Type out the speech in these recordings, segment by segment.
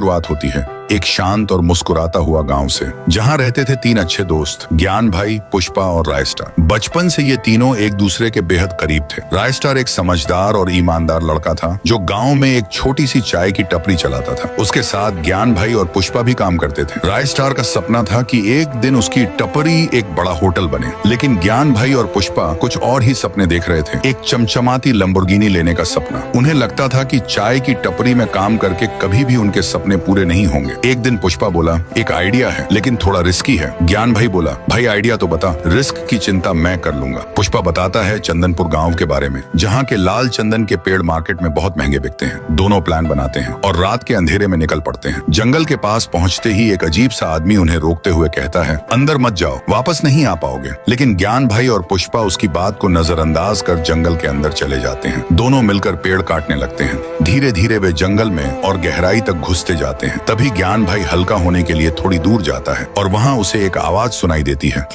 शुरुआत होती है एक शांत और मुस्कुराता हुआ गांव से, जहां रहते थे तीन अच्छे दोस्त, ज्ञान भाई, पुष्पा और राय स्टार। बचपन से ये तीनों एक दूसरे के बेहद करीब थे। राय स्टार एक समझदार और ईमानदार लड़का था जो गांव में एक छोटी सी चाय की टपरी चलाता था। उसके साथ ज्ञान भाई और पुष्पा भी काम करते थे। राय स्टार का सपना था कि एक दिन उसकी टपरी एक बड़ा होटल बने, लेकिन ज्ञान भाई और पुष्पा कुछ और ही सपने देख रहे थे। एक चमचमाती लंबोर्गिनी लेने का सपना। उन्हें लगता था कि चाय की टपरी में काम करके कभी भी उनके सपने पूरे नहीं होंगे। एक दिन पुष्पा बोला, एक आइडिया है लेकिन थोड़ा रिस्की है। ज्ञान भाई बोला, भाई आइडिया तो बता। रिस्क की चिंता मैं कर लूंगा। पुष्पा बताता है चंदनपुर गांव के बारे में, जहां के लाल चंदन के पेड़ मार्केट में बहुत महंगे बिकते हैं। दोनों प्लान बनाते हैं और रात के अंधेरे में निकल पड़ते हैं। जंगल के पास पहुंचते ही एक अजीब सा आदमी उन्हें रोकते हुए कहता है, अंदर मत जाओ, वापस नहीं आ पाओगे। लेकिन ज्ञान भाई और पुष्पा उसकी बात को नजरअंदाज कर जंगल के अंदर चले जाते हैं। दोनों मिलकर पेड़ काटने लगते हैं। धीरे धीरे वे जंगल में और गहराई तक घुसते जाते हैं। तभी ज्ञान भाई हल्का होने के लिए थोड़ी दूर जाता है और वहाँ उसे एक आवाज सुनाई देती है,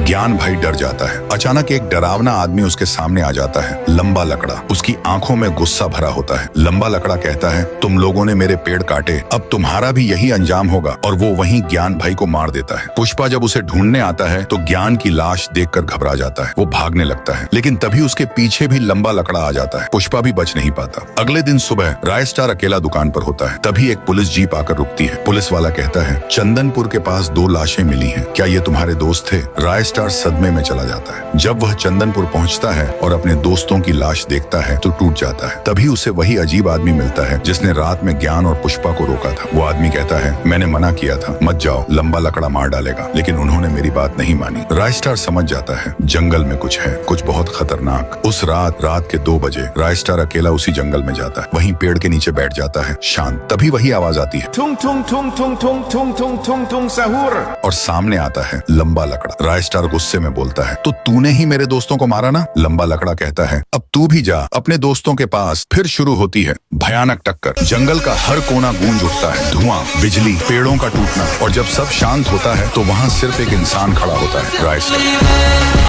ज्ञान भाई डर जाता है। अचानक एक डरावना आदमी उसके सामने आ जाता है, लंबा लकड़ा। उसकी आंखों में गुस्सा भरा होता है। लंबा लकड़ा कहता है, तुम लोगों ने मेरे पेड़ काटे, अब तुम्हारा भी यही अंजाम होगा। और वो वहीं ज्ञान भाई को मार देता है। पुष्पा जब उसे ढूंढने आता है तो ज्ञान की लाश देखकर घबरा जाता है। वो भागने लगता है, लेकिन तभी उसके पीछे भी लंबा लकड़ा आ जाता है। पुष्पा भी बच नहीं पाता। अगले दिन सुबह राय स्टार अकेला दुकान पर होता है। तभी एक पुलिस जीप आकर रुकती है। पुलिस वाला कहता है, चंदनपुर के पास 2 लाशें मिली हैं, क्या ये तुम्हारे दोस्त थे? राय स्टार सदमे में चला जाता है। जब वह चंदनपुर पहुंचता है और अपने दोस्तों की लाश देखता है तो टूट जाता है। तभी उसे वही अजीब आदमी मिलता है जिसने रात में ज्ञान और पुष्पा को रोका था। वो आदमी कहता है, मैंने मना किया था, मत जाओ, लंबा लकड़ा मार डालेगा, लेकिन उन्होंने मेरी बात नहीं मानी। राय स्टार समझ जाता है जंगल में कुछ है, कुछ बहुत खतरनाक। उस रात के 2 बजे राय स्टार अकेला उसी जंगल में जाता है। वहीं पेड़ के नीचे बैठ जाता है, शांत। तभी वही आवाज आती है, tung tung tung tung tung tung tung tung tung सहूर। और सामने आता है लंबा लकड़ा। राय स्टार गुस्से में बोलता है, तो तूने ही मेरे दोस्तों को मारा ना? लंबा लकड़ा कहता है, अब तू भी जा अपने दोस्तों के पास। फिर शुरू होती है भयानक टक्कर। जंगल का हर कोना गूंज उठता है, धुआं, बिजली, पेड़ों का टूटना। और जब सब शांत होता है तो वहाँ सिर्फ एक इंसान खड़ा होता है, राय स्टार।